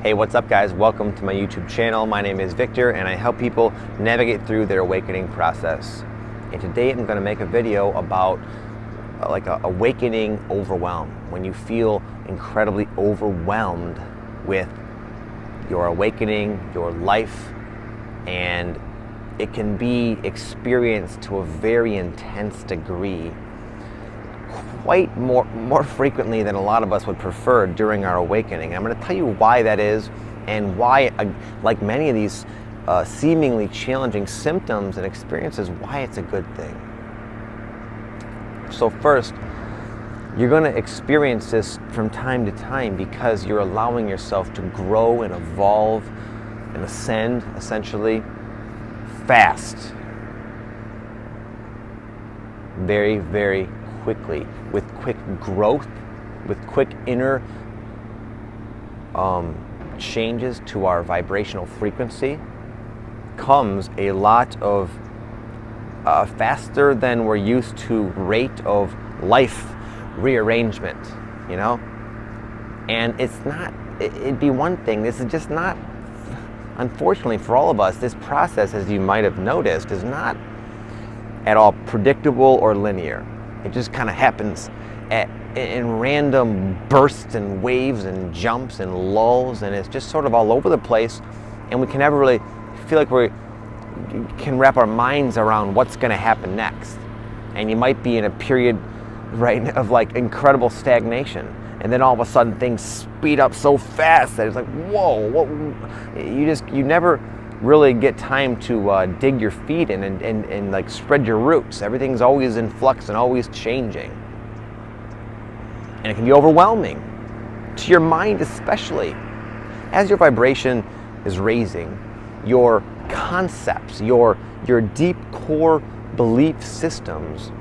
Hey, what's up guys? Welcome to my YouTube channel. My name is Victor and I help people navigate through their awakening process. And today I'm going to make a video about like a awakening overwhelm. When you feel incredibly overwhelmed with your awakening, your life, and it can be experienced to a very intense degree, quite more frequently than a lot of us would prefer during our awakening. I'm going to tell you why that is and why, like many of these seemingly challenging symptoms and experiences, why it's a good thing. So first, you're going to experience this from time to time because you're allowing yourself to grow and evolve and ascend, essentially, fast. Very, very quickly, with quick growth, with quick inner changes to our vibrational frequency, comes a lot of faster than we're used to rate of life rearrangement, you know? And it's not, it'd be one thing, this is just not, unfortunately for all of us, this process, as you might have noticed, is not at all predictable or linear. It just kind of happens in random bursts and waves and jumps and lulls, and it's just sort of all over the place, and we can never really feel like we can wrap our minds around what's going to happen next. And you might be in a period, right, of like incredible stagnation, and then all of a sudden things speed up so fast that it's like, whoa, what? You never really get time to dig your feet in and like spread your roots. Everything's always in flux and always changing. And it can be overwhelming, to your mind especially. As your vibration is raising, your concepts, your deep core belief systems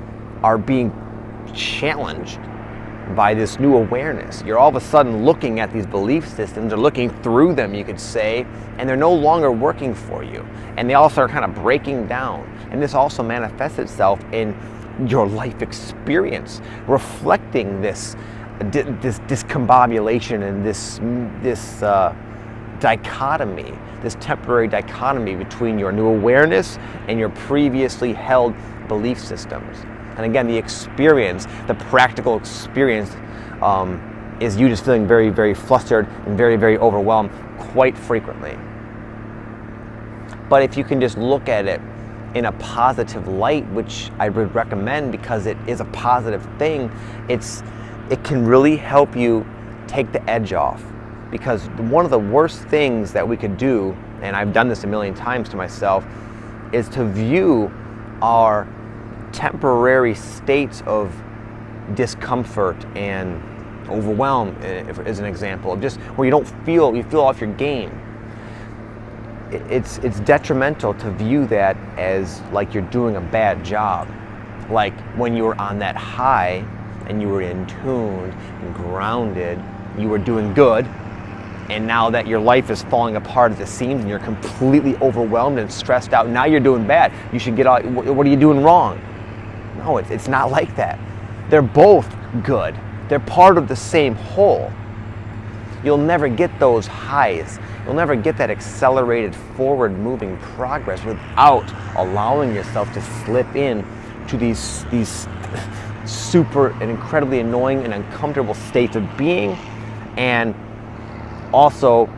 are being challenged by this new awareness. You're all of a sudden looking at these belief systems, or looking through them, you could say, and they're no longer working for you. And they also are kind of breaking down. And this also manifests itself in your life experience, reflecting this discombobulation and this dichotomy, this temporary dichotomy between your new awareness and your previously held belief systems. And again, the experience, the practical experience, is you just feeling very, very flustered and very, very overwhelmed quite frequently. But if you can just look at it in a positive light, which I would recommend because it is a positive thing, it can really help you take the edge off. Because one of the worst things that we could do, and I've done this a million times to myself, is to view our temporary states of discomfort and overwhelm, as an example, of just where you feel off your game. It's detrimental to view that as like you're doing a bad job. Like when you were on that high and you were in tune and grounded, you were doing good. And now that your life is falling apart at the seams and you're completely overwhelmed and stressed out, now you're doing bad. You should get out. What are you doing wrong? No, it's not like that. They're both good. They're part of the same whole. You'll never get those highs. You'll never get that accelerated forward-moving progress without allowing yourself to slip in to these super and incredibly annoying and uncomfortable states of being, and also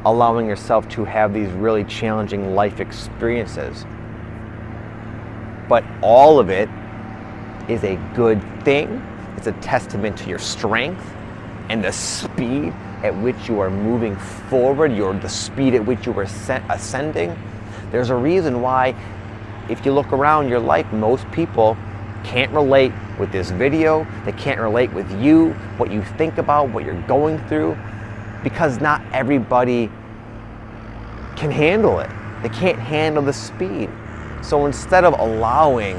allowing yourself to have these really challenging life experiences. But all of it is a good thing. It's a testament to your strength and the speed at which you are moving forward, the speed at which you are ascending. There's a reason why, if you look around your life, most people can't relate with this video. They can't relate with you, what you think about, what you're going through, because not everybody can handle it. They can't handle the speed. So instead of allowing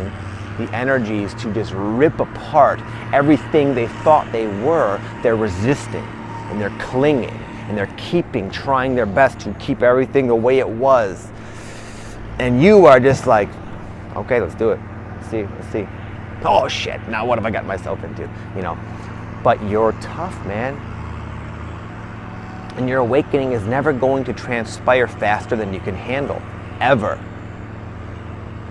the energies to just rip apart everything they thought they were, they're resisting and they're clinging and they're trying their best to keep everything the way it was. And you are just like, okay, let's do it. Let's see. Oh shit, now what have I got myself into? You know, but you're tough, man. And your awakening is never going to transpire faster than you can handle, ever.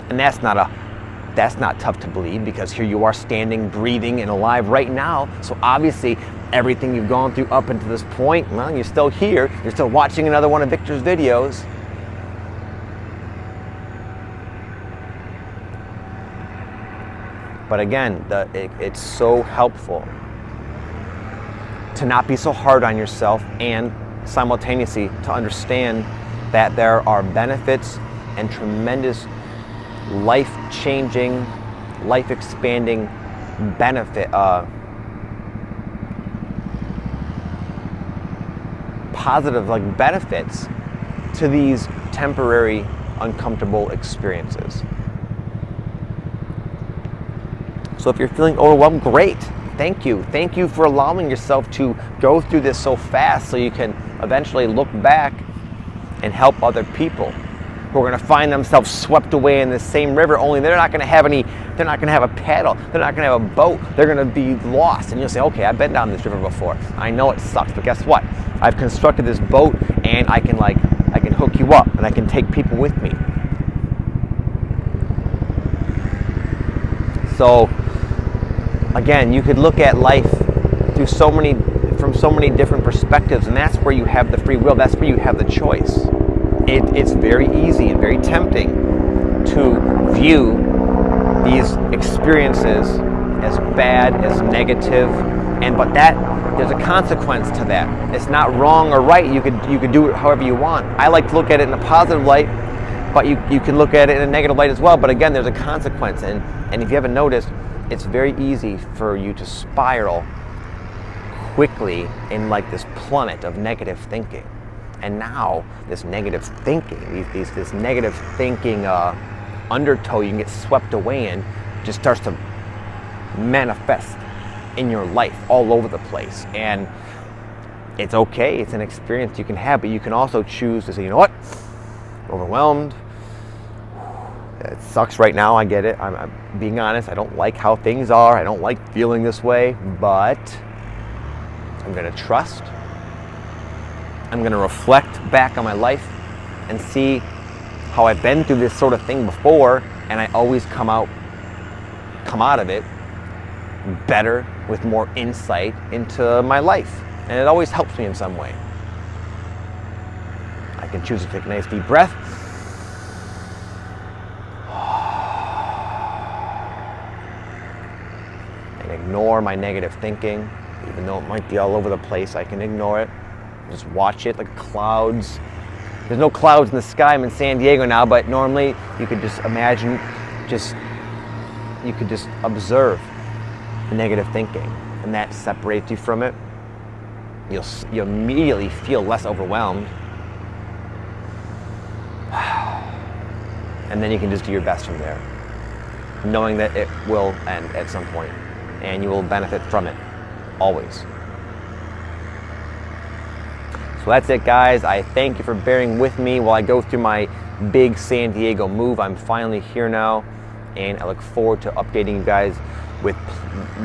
And that's not tough to believe, because here you are standing, breathing, and alive right now. So obviously, everything you've gone through up until this point, well, you're still here. You're still watching another one of Victor's videos. But again, it's so helpful to not be so hard on yourself, and simultaneously to understand that there are benefits and tremendous life-changing, life-expanding positive benefits to these temporary uncomfortable experiences. So if you're feeling overwhelmed, great. Thank you. Thank you for allowing yourself to go through this so fast, so you can eventually look back and help other people who are going to find themselves swept away in the same river, only they're not going to have a paddle, they're not going to have a boat, they're going to be lost. And you'll say, okay, I've been down this river before. I know it sucks, but guess what? I've constructed this boat, and I can hook you up, and I can take people with me. So again, you could look at life from so many different perspectives, and that's where you have the free will. That's where you have the choice. It's very easy and very tempting to view these experiences as bad, as negative, but there's a consequence to that. It's not wrong or right. You could do it however you want. I like to look at it in a positive light, but you can look at it in a negative light as well. But again, there's a consequence, and if you haven't noticed, it's very easy for you to spiral quickly in this plummet of negative thinking. And now this negative thinking, this negative thinking undertow you can get swept away in, just starts to manifest in your life all over the place. And it's okay, it's an experience you can have, but you can also choose to say, you know what, overwhelmed, it sucks right now, I get it. I'm being honest, I don't like how things are, I don't like feeling this way, but I'm gonna trust. I'm gonna reflect back on my life and see how I've been through this sort of thing before, and I always come out of it better, with more insight into my life. And it always helps me in some way. I can choose to take a nice deep breath. And ignore my negative thinking. Even though it might be all over the place, I can ignore it. Just watch it like clouds. There's no clouds in the sky. I'm in San Diego now, but normally you could just imagine, you could just observe the negative thinking, and that separates you from it. You'll immediately feel less overwhelmed. And then you can just do your best from there, knowing that it will end at some point, and you will benefit from it, always. So that's it, guys. I thank you for bearing with me while I go through my big San Diego move. I'm finally here now, and I look forward to updating you guys with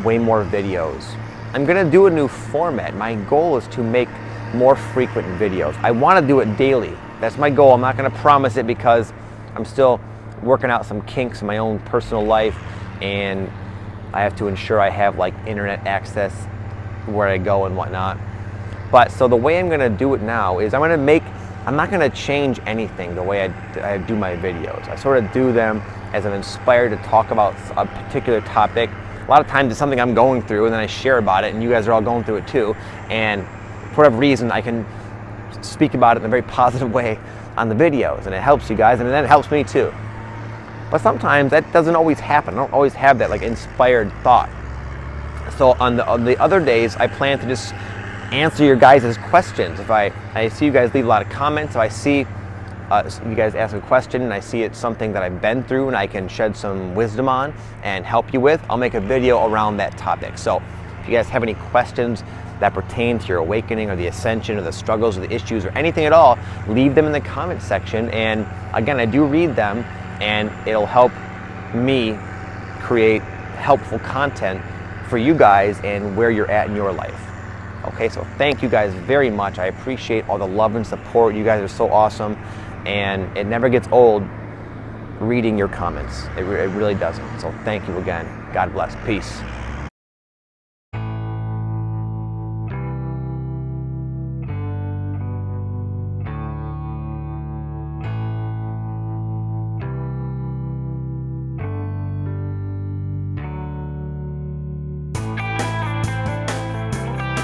way more videos. I'm gonna do a new format. My goal is to make more frequent videos. I wanna do it daily. That's my goal. I'm not gonna promise it, because I'm still working out some kinks in my own personal life, and I have to ensure I have internet access where I go and whatnot. But so the way I'm gonna do it now is I'm not gonna change anything the way I do my videos. I sort of do them as I'm inspired to talk about a particular topic. A lot of times it's something I'm going through, and then I share about it, and you guys are all going through it too. And for whatever reason, I can speak about it in a very positive way on the videos, and it helps you guys, and then it helps me too. But sometimes that doesn't always happen. I don't always have that inspired thought. So on the other days, I plan to just answer your guys' questions. If I see you guys leave a lot of comments, so I see you guys ask a question, and I see it's something that I've been through and I can shed some wisdom on and help you with, I'll make a video around that topic. So if you guys have any questions that pertain to your awakening or the ascension or the struggles or the issues or anything at all, leave them in the comment section. And again, I do read them, and it'll help me create helpful content for you guys and where you're at in your life. Okay, so thank you guys very much. I appreciate all the love and support. You guys are so awesome, and it never gets old reading your comments. It really doesn't. So thank you again. God bless. Peace.